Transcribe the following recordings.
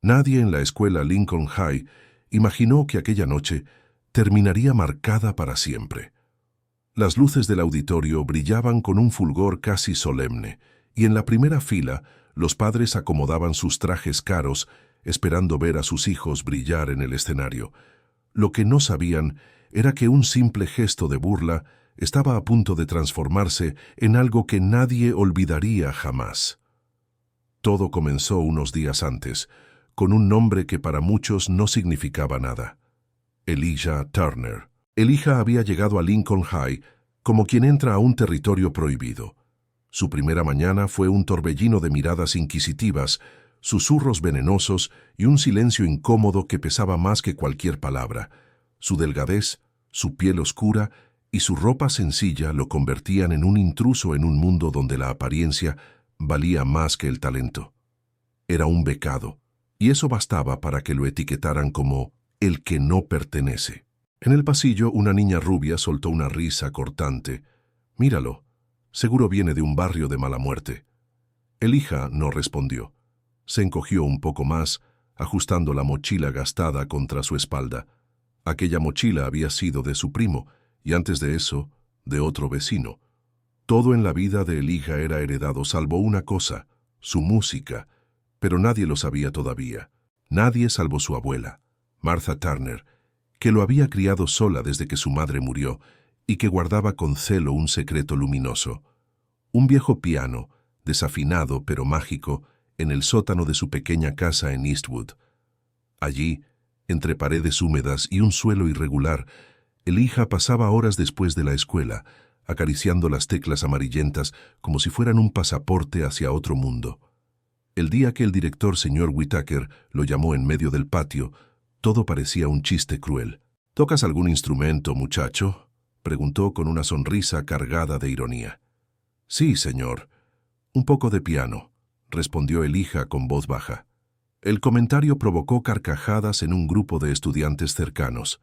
Nadie en la escuela Lincoln High imaginó que aquella noche terminaría marcada para siempre. Las luces del auditorio brillaban con un fulgor casi solemne, y en la primera fila los padres acomodaban sus trajes caros, esperando ver a sus hijos brillar en el escenario. Lo que no sabían era que un simple gesto de burla estaba a punto de transformarse en algo que nadie olvidaría jamás. Todo comenzó unos días antes, con un nombre que para muchos no significaba nada: Elijah Turner. Elijah había llegado a Lincoln High como quien entra a un territorio prohibido. Su primera mañana fue un torbellino de miradas inquisitivas, susurros venenosos y un silencio incómodo que pesaba más que cualquier palabra. Su delgadez, su piel oscura y su ropa sencilla lo convertían en un intruso en un mundo donde la apariencia valía más que el talento. Era un becado, y eso bastaba para que lo etiquetaran como el que no pertenece. En el pasillo, una niña rubia soltó una risa cortante. «Míralo, seguro viene de un barrio de mala muerte». Elijah no respondió. Se encogió un poco más, ajustando la mochila gastada contra su espalda. Aquella mochila había sido de su primo, y antes de eso, de otro vecino. Todo en la vida de Elijah era heredado salvo una cosa: su música, pero nadie lo sabía todavía. Nadie salvo su abuela, Martha Turner, que lo había criado sola desde que su madre murió y que guardaba con celo un secreto luminoso: un viejo piano, desafinado pero mágico, en el sótano de su pequeña casa en Eastwood. Allí, entre paredes húmedas y un suelo irregular, Elijah pasaba horas después de la escuela, acariciando las teclas amarillentas como si fueran un pasaporte hacia otro mundo. El día que el director, señor Whittaker, lo llamó en medio del patio, todo parecía un chiste cruel. «¿Tocas algún instrumento, muchacho?», preguntó con una sonrisa cargada de ironía. «Sí, señor. Un poco de piano», respondió Elijah con voz baja. El comentario provocó carcajadas en un grupo de estudiantes cercanos.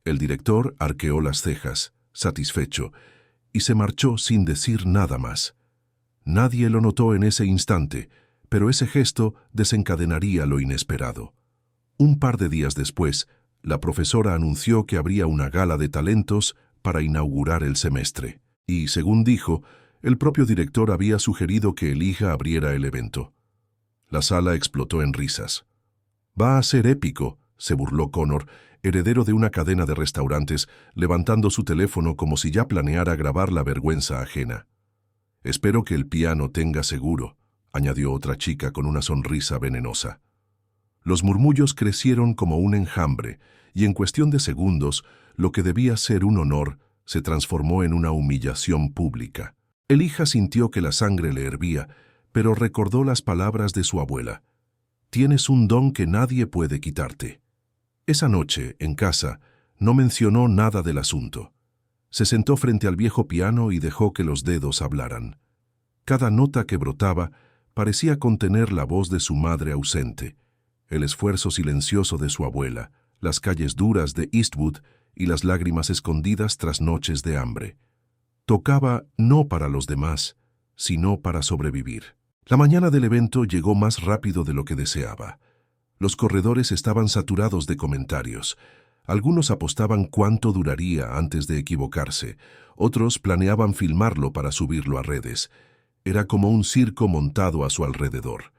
El director arqueó las cejas, satisfecho, y se marchó sin decir nada más. Nadie lo notó en ese instante, pero ese gesto desencadenaría lo inesperado. Un par de días después, la profesora anunció que habría una gala de talentos para inaugurar el semestre, y, según dijo, el propio director había sugerido que Elijah abriera el evento. La sala explotó en risas. «Va a ser épico», se burló Connor, heredero de una cadena de restaurantes, levantando su teléfono como si ya planeara grabar la vergüenza ajena. «Espero que el piano tenga seguro», añadió otra chica con una sonrisa venenosa. Los murmullos crecieron como un enjambre, y en cuestión de segundos, lo que debía ser un honor se transformó en una humillación pública. Elijah sintió que la sangre le hervía, pero recordó las palabras de su abuela: «Tienes un don que nadie puede quitarte». Esa noche, en casa, no mencionó nada del asunto. Se sentó frente al viejo piano y dejó que los dedos hablaran. Cada nota que brotaba parecía contener la voz de su madre ausente, el esfuerzo silencioso de su abuela, las calles duras de Eastwood y las lágrimas escondidas tras noches de hambre. Tocaba no para los demás, sino para sobrevivir. La mañana del evento llegó más rápido de lo que deseaba. Los corredores estaban saturados de comentarios. Algunos apostaban cuánto duraría antes de equivocarse, otros planeaban filmarlo para subirlo a redes. Era como un circo montado a su alrededor.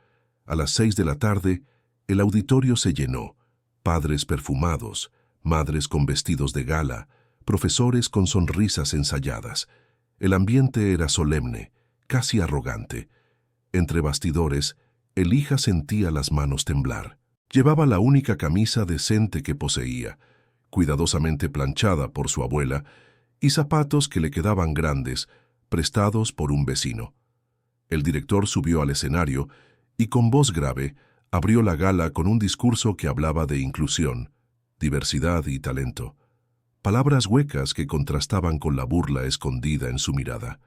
A las 6 de la tarde, el auditorio se llenó. Padres perfumados, madres con vestidos de gala, profesores con sonrisas ensayadas. El ambiente era solemne, casi arrogante. Entre bastidores, Elijah sentía las manos temblar. Llevaba la única camisa decente que poseía, cuidadosamente planchada por su abuela, y zapatos que le quedaban grandes, prestados por un vecino. El director subió al escenario y con voz grave abrió la gala con un discurso que hablaba de inclusión, diversidad y talento. Palabras huecas que contrastaban con la burla escondida en su mirada.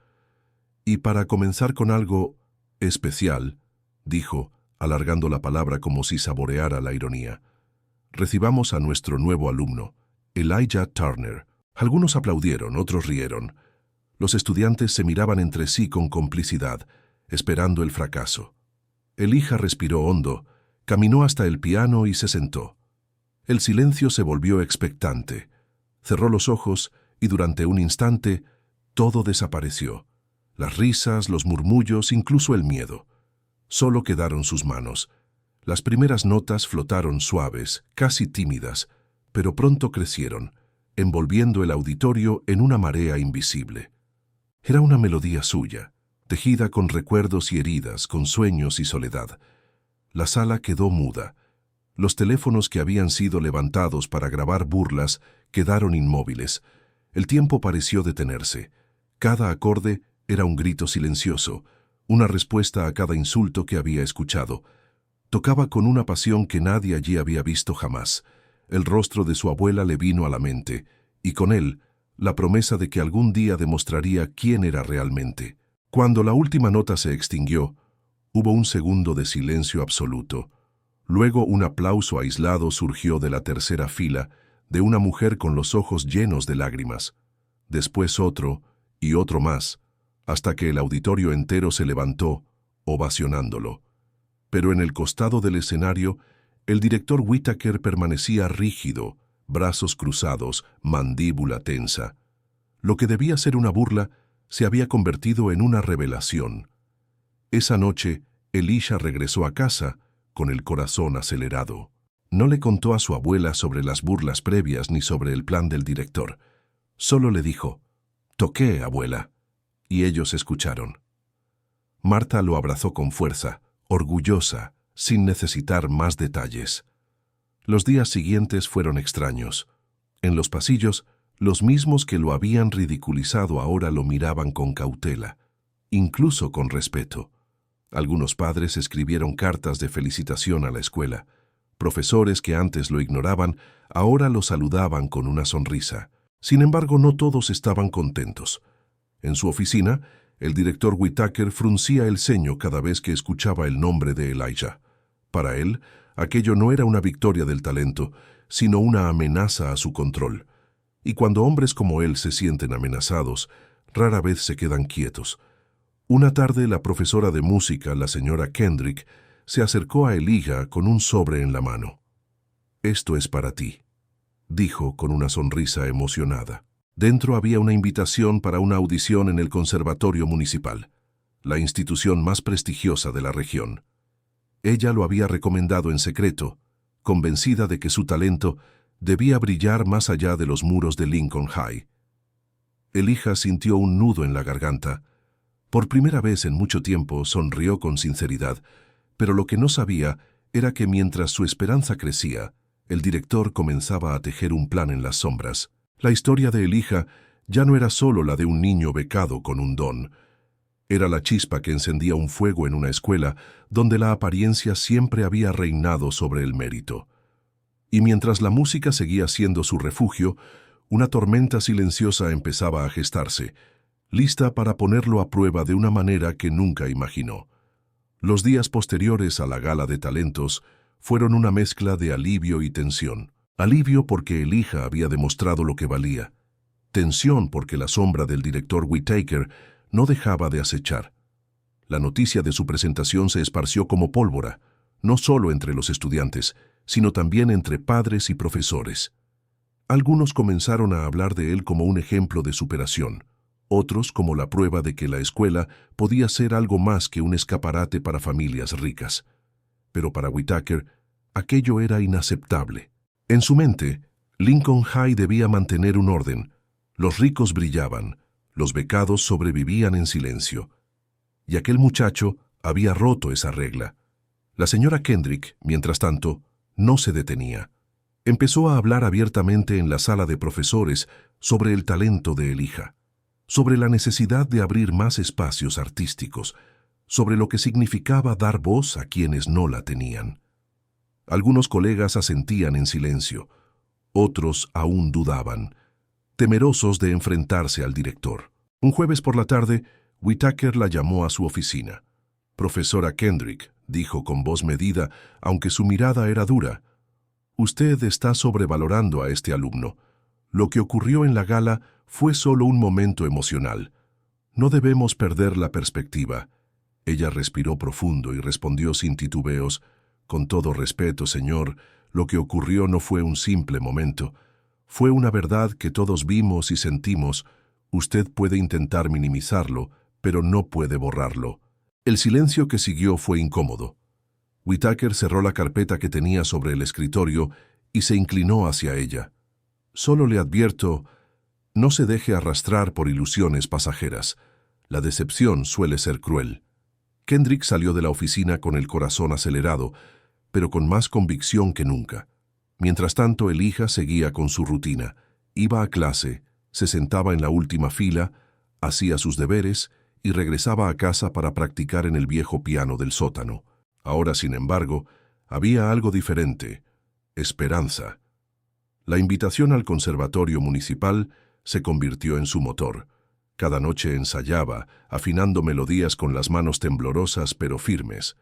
Y para comenzar con algo especial, dijo, alargando la palabra como si saboreara la ironía: recibamos a nuestro nuevo alumno, Elijah Turner. Algunos aplaudieron, otros rieron. Los estudiantes se miraban entre sí con complicidad, esperando el fracaso. Elijah respiró hondo, Caminó hasta el piano y se sentó. El silencio se volvió expectante. Cerró los ojos y durante un instante todo desapareció. Las risas, los murmullos, incluso el miedo. Solo quedaron sus manos. Las primeras notas flotaron suaves, casi tímidas, pero pronto crecieron, envolviendo el auditorio en una marea invisible. Era una melodía suya, tejida con recuerdos y heridas, con sueños y soledad. La sala quedó muda. Los teléfonos que habían sido levantados para grabar burlas quedaron inmóviles. El tiempo pareció detenerse. Cada acorde era un grito silencioso, una respuesta a cada insulto que había escuchado. Tocaba con una pasión que nadie allí había visto jamás. El rostro de su abuela le vino a la mente, y con él, la promesa de que algún día demostraría quién era realmente. Cuando la última nota se extinguió, hubo un segundo de silencio absoluto. Luego un aplauso aislado surgió de la tercera fila, de una mujer con los ojos llenos de lágrimas. Después otro, y otro más, hasta que el auditorio entero se levantó, ovacionándolo. Pero en el costado del escenario, el director Whittaker permanecía rígido, brazos cruzados, mandíbula tensa. Lo que debía ser una burla se había convertido en una revelación. Esa noche, Elisha regresó a casa con el corazón acelerado. No le contó a su abuela sobre las burlas previas ni sobre el plan del director. Solo le dijo, «Toqué, abuela», y ellos escucharon. Marta lo abrazó con fuerza, orgullosa, sin necesitar más detalles. Los días siguientes fueron extraños. En los pasillos, los mismos que lo habían ridiculizado ahora lo miraban con cautela, incluso con respeto. Algunos padres escribieron cartas de felicitación a la escuela. Profesores que antes lo ignoraban, ahora lo saludaban con una sonrisa. Sin embargo, no todos estaban contentos. En su oficina, el director Whittaker fruncía el ceño cada vez que escuchaba el nombre de Elijah. Para él, aquello no era una victoria del talento, sino una amenaza a su control. Y cuando hombres como él se sienten amenazados, rara vez se quedan quietos. Una tarde, la profesora de música, la señora Kendrick, se acercó a Elijah con un sobre en la mano. «Esto es para ti», dijo con una sonrisa emocionada. Dentro había una invitación para una audición en el Conservatorio Municipal, la institución más prestigiosa de la región. Ella lo había recomendado en secreto, convencida de que su talento debía brillar más allá de los muros de Lincoln High. Elijah sintió un nudo en la garganta. Por primera vez en mucho tiempo sonrió con sinceridad, pero lo que no sabía era que mientras su esperanza crecía, el director comenzaba a tejer un plan en las sombras. La historia de Elijah ya no era solo la de un niño becado con un don. Era la chispa que encendía un fuego en una escuela donde la apariencia siempre había reinado sobre el mérito. Y mientras la música seguía siendo su refugio, una tormenta silenciosa empezaba a gestarse, lista para ponerlo a prueba de una manera que nunca imaginó. Los días posteriores a la gala de talentos fueron una mezcla de alivio y tensión. Alivio porque Elijah había demostrado lo que valía. Tensión porque la sombra del director Whittaker no dejaba de acechar. La noticia de su presentación se esparció como pólvora, no solo entre los estudiantes, sino también entre padres y profesores. Algunos comenzaron a hablar de él como un ejemplo de superación, otros como la prueba de que la escuela podía ser algo más que un escaparate para familias ricas. Pero para Whittaker, aquello era inaceptable. En su mente, Lincoln High debía mantener un orden. Los ricos brillaban, los becados sobrevivían en silencio. Y aquel muchacho había roto esa regla. La señora Kendrick, mientras tanto, no se detenía. Empezó a hablar abiertamente en la sala de profesores sobre el talento de Elijah, sobre la necesidad de abrir más espacios artísticos, sobre lo que significaba dar voz a quienes no la tenían. Algunos colegas asentían en silencio, otros aún dudaban, temerosos de enfrentarse al director. Un jueves por la tarde, Whittaker la llamó a su oficina. «Profesora Kendrick», dijo con voz medida, aunque su mirada era dura, «usted está sobrevalorando a este alumno. Lo que ocurrió en la gala fue solo un momento emocional. No debemos perder la perspectiva». Ella respiró profundo y respondió sin titubeos, Con todo respeto, señor, lo que ocurrió no fue un simple momento. Fue una verdad que todos vimos y sentimos. Usted puede intentar minimizarlo, pero no puede borrarlo. El silencio que siguió fue incómodo. Whitaker cerró la carpeta que tenía sobre el escritorio y se inclinó hacia ella. Solo le advierto, no se deje arrastrar por ilusiones pasajeras. La decepción suele ser cruel. Kendrick salió de la oficina con el corazón acelerado, pero con más convicción que nunca. Mientras tanto, Elijah seguía con su rutina. Iba a clase, se sentaba en la última fila, hacía sus deberes y regresaba a casa para practicar en el viejo piano del sótano. Ahora, sin embargo, había algo diferente: esperanza. La invitación al conservatorio municipal se convirtió en su motor. Cada noche ensayaba, afinando melodías con las manos temblorosas pero firmes.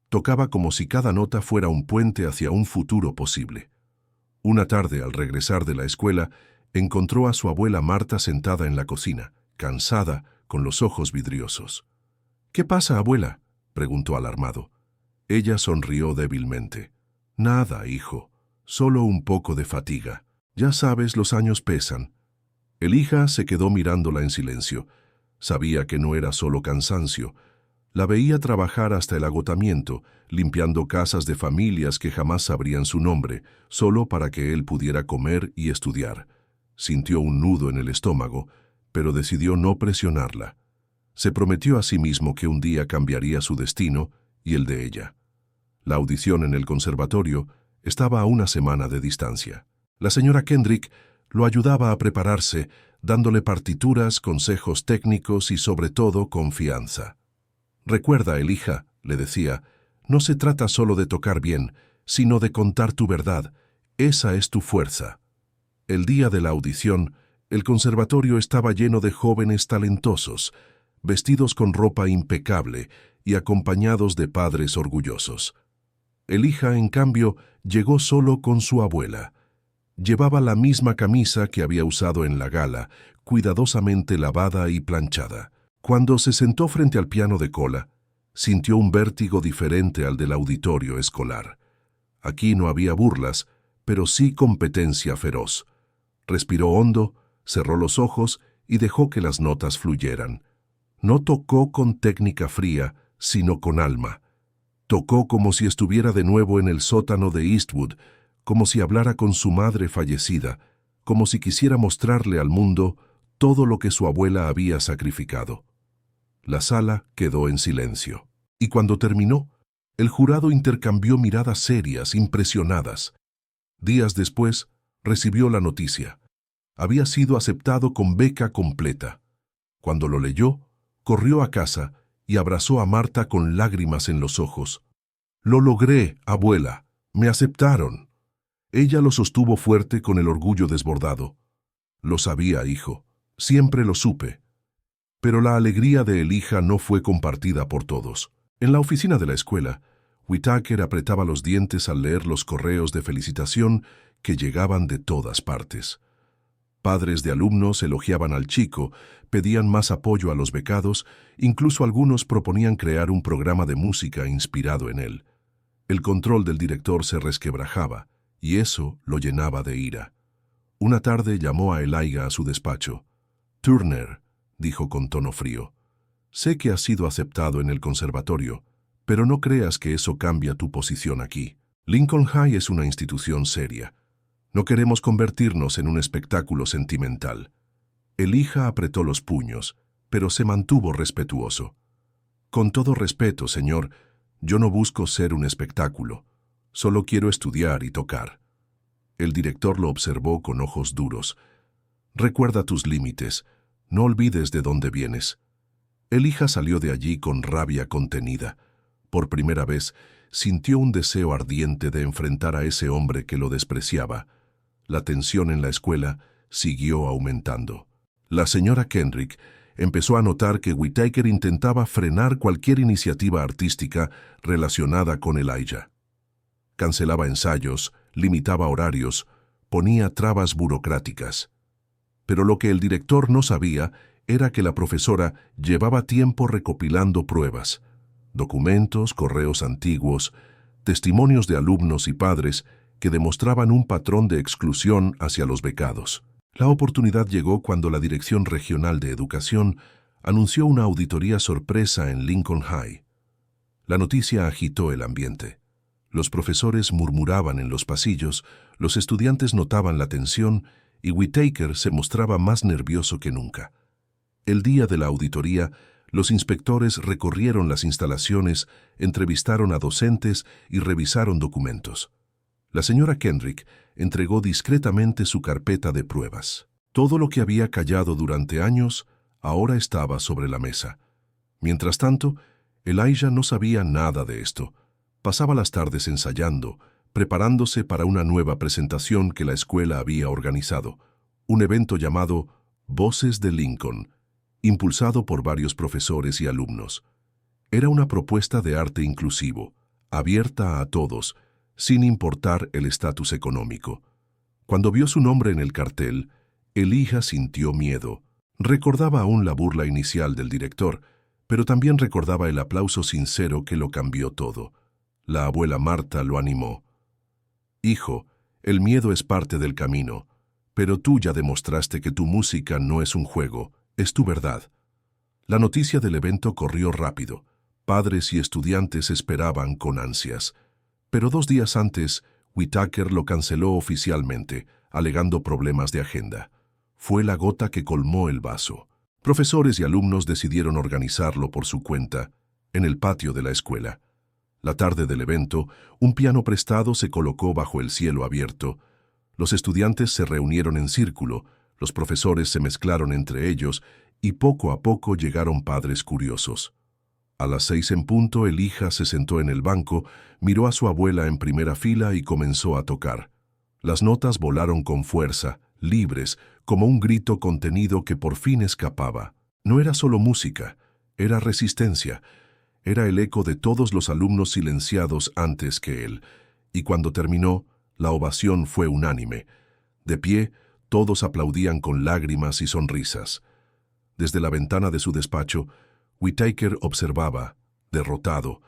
Tocaba como si cada nota fuera un puente hacia un futuro posible. Una tarde, al regresar de la escuela, encontró a su abuela Marta sentada en la cocina, cansada, con los ojos vidriosos. «¿Qué pasa, abuela?», preguntó alarmado. Ella sonrió débilmente. «Nada, hijo, solo un poco de fatiga. Ya sabes, los años pesan». Elijah se quedó mirándola en silencio. Sabía que no era solo cansancio. La veía trabajar hasta el agotamiento, limpiando casas de familias que jamás sabrían su nombre, solo para que él pudiera comer y estudiar. Sintió un nudo en el estómago, pero decidió no presionarla. Se prometió a sí mismo que un día cambiaría su destino y el de ella. La audición en el conservatorio estaba a una semana de distancia. La señora Kendrick lo ayudaba a prepararse, dándole partituras, consejos técnicos y, sobre todo, confianza. «Recuerda, Elijah», le decía, «no se trata solo de tocar bien, sino de contar tu verdad. Esa es tu fuerza». El día de la audición, el conservatorio estaba lleno de jóvenes talentosos, vestidos con ropa impecable y acompañados de padres orgullosos. Elijah, en cambio, llegó solo con su abuela. Llevaba la misma camisa que había usado en la gala, cuidadosamente lavada y planchada. Cuando se sentó frente al piano de cola, sintió un vértigo diferente al del auditorio escolar. Aquí no había burlas, pero sí competencia feroz. Respiró hondo, cerró los ojos y dejó que las notas fluyeran. No tocó con técnica fría, sino con alma. Tocó como si estuviera de nuevo en el sótano de Eastwood, como si hablara con su madre fallecida, como si quisiera mostrarle al mundo todo lo que su abuela había sacrificado. La sala quedó en silencio, y cuando terminó, el jurado intercambió miradas serias, impresionadas. Días después, recibió la noticia. Había sido aceptado con beca completa. Cuando lo leyó, corrió a casa y abrazó a Marta con lágrimas en los ojos. «Lo logré, abuela. Me aceptaron». Ella lo sostuvo fuerte con el orgullo desbordado. «Lo sabía, hijo. Siempre lo supe». Pero la alegría de Elijah no fue compartida por todos. En la oficina de la escuela, Whitaker apretaba los dientes al leer los correos de felicitación que llegaban de todas partes. Padres de alumnos elogiaban al chico, pedían más apoyo a los becados, incluso algunos proponían crear un programa de música inspirado en él. El control del director se resquebrajaba, y eso lo llenaba de ira. Una tarde llamó a Elijah a su despacho. «Turner», dijo con tono frío, «sé que has sido aceptado en el conservatorio, pero no creas que eso cambia tu posición aquí. Lincoln High es una institución seria. No queremos convertirnos en un espectáculo sentimental». Elijah apretó los puños, pero se mantuvo respetuoso. «Con todo respeto, señor, yo no busco ser un espectáculo. Solo quiero estudiar y tocar». El director lo observó con ojos duros. «Recuerda tus límites. No olvides de dónde vienes». Elijah salió de allí con rabia contenida. Por primera vez, sintió un deseo ardiente de enfrentar a ese hombre que lo despreciaba. La tensión en la escuela siguió aumentando. La señora Kendrick empezó a notar que Whitaker intentaba frenar cualquier iniciativa artística relacionada con Elijah. Cancelaba ensayos, limitaba horarios, ponía trabas burocráticas. Pero lo que el director no sabía era que la profesora llevaba tiempo recopilando pruebas, documentos, correos antiguos, testimonios de alumnos y padres que demostraban un patrón de exclusión hacia los becados. La oportunidad llegó cuando la Dirección Regional de Educación anunció una auditoría sorpresa en Lincoln High. La noticia agitó el ambiente. Los profesores murmuraban en los pasillos, los estudiantes notaban la tensión y Whittaker se mostraba más nervioso que nunca. El día de la auditoría, los inspectores recorrieron las instalaciones, entrevistaron a docentes y revisaron documentos. La señora Kendrick entregó discretamente su carpeta de pruebas. Todo lo que había callado durante años ahora estaba sobre la mesa. Mientras tanto, Elijah no sabía nada de esto. Pasaba las tardes ensayando, preparándose para una nueva presentación que la escuela había organizado, un evento llamado Voces de Lincoln, impulsado por varios profesores y alumnos. Era una propuesta de arte inclusivo, abierta a todos, sin importar el estatus económico. Cuando vio su nombre en el cartel, Elijah sintió miedo. Recordaba aún la burla inicial del director, pero también recordaba el aplauso sincero que lo cambió todo. La abuela Marta lo animó. «Hijo, el miedo es parte del camino, pero tú ya demostraste que tu música no es un juego, es tu verdad». La noticia del evento corrió rápido. Padres y estudiantes esperaban con ansias. Pero 2 días antes, Whittaker lo canceló oficialmente, alegando problemas de agenda. Fue la gota que colmó el vaso. Profesores y alumnos decidieron organizarlo por su cuenta, en el patio de la escuela. La tarde del evento, un piano prestado se colocó bajo el cielo abierto. Los estudiantes se reunieron en círculo, los profesores se mezclaron entre ellos y poco a poco llegaron padres curiosos. A las 6 en punto, Elijah se sentó en el banco, miró a su abuela en primera fila y comenzó a tocar. Las notas volaron con fuerza, libres, como un grito contenido que por fin escapaba. No era solo música, era resistencia. Era el eco de todos los alumnos silenciados antes que él, y cuando terminó, la ovación fue unánime. De pie, todos aplaudían con lágrimas y sonrisas. Desde la ventana de su despacho, Whittaker observaba, derrotado.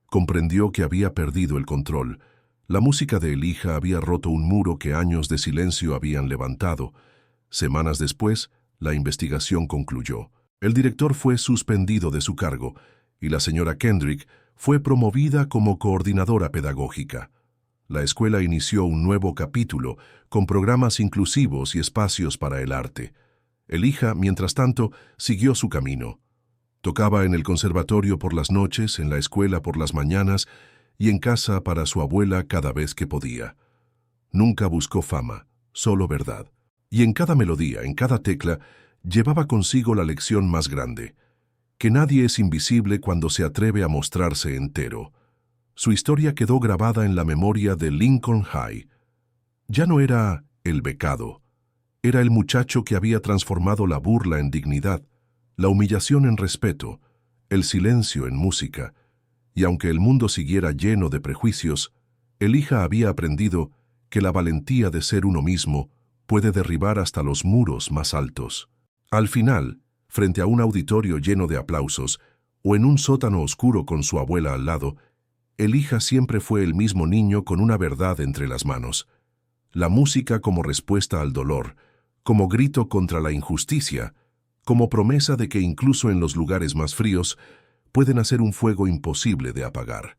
Comprendió que había perdido el control. La música de Elijah había roto un muro que años de silencio habían levantado. Semanas después, la investigación concluyó. El director fue suspendido de su cargo y la señora Kendrick fue promovida como coordinadora pedagógica. La escuela inició un nuevo capítulo con programas inclusivos y espacios para el arte. Elijah, mientras tanto, siguió su camino. Tocaba en el conservatorio por las noches, en la escuela por las mañanas y en casa para su abuela cada vez que podía. Nunca buscó fama, solo verdad. Y en cada melodía, en cada tecla, llevaba consigo la lección más grande: que nadie es invisible cuando se atreve a mostrarse entero. Su historia quedó grabada en la memoria de Lincoln High. Ya no era el becado, era el muchacho que había transformado la burla en dignidad, la humillación en respeto, el silencio en música, y aunque el mundo siguiera lleno de prejuicios, Elijah había aprendido que la valentía de ser uno mismo puede derribar hasta los muros más altos. Al final, frente a un auditorio lleno de aplausos, o en un sótano oscuro con su abuela al lado, Elijah siempre fue el mismo niño con una verdad entre las manos. La música como respuesta al dolor, como grito contra la injusticia, como promesa de que incluso en los lugares más fríos pueden hacer un fuego imposible de apagar.